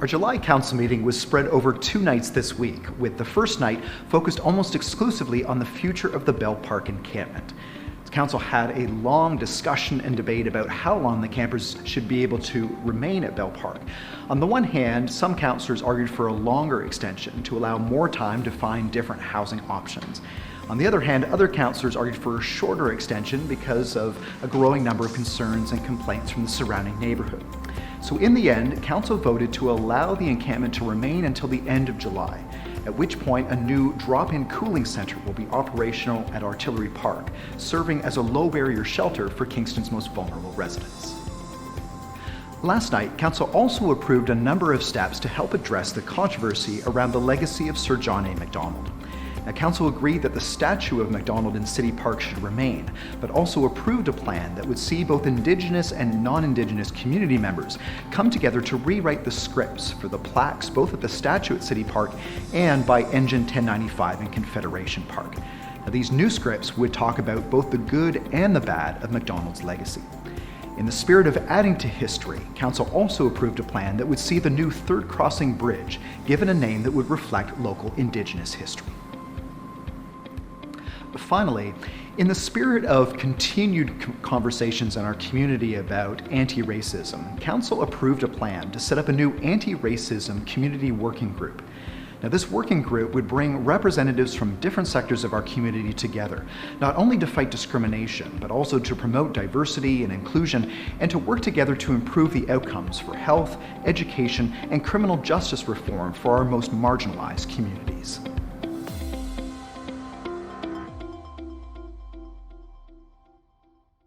Our July council meeting was spread over 2 nights this week, with the first night focused almost exclusively on the future of the Belle Park encampment. The council had a long discussion and debate about how long the campers should be able to remain at Belle Park. On the one hand, some councillors argued for a longer extension to allow more time to find different housing options. On the other hand, other councillors argued for a shorter extension because of a growing number of concerns and complaints from the surrounding neighbourhood. So in the end, council voted to allow the encampment to remain until the end of July, at which point a new drop-in cooling centre will be operational at Artillery Park, serving as a low-barrier shelter for Kingston's most vulnerable residents. Last night, council also approved a number of steps to help address the controversy around the legacy of Sir John A. Macdonald. Now, council agreed that the statue of Macdonald in City Park should remain, but also approved a plan that would see both Indigenous and non-Indigenous community members come together to rewrite the scripts for the plaques both at the statue at City Park and by Engine 1095 in Confederation Park. Now, these new scripts would talk about both the good and the bad of Macdonald's legacy. In the spirit of adding to history, council also approved a plan that would see the new Third Crossing Bridge given a name that would reflect local Indigenous history. Finally, in the spirit of continued conversations in our community about anti-racism, council approved a plan to set up a new anti-racism community working group. Now, this working group would bring representatives from different sectors of our community together, not only to fight discrimination, but also to promote diversity and inclusion, and to work together to improve the outcomes for health, education, and criminal justice reform for our most marginalized communities.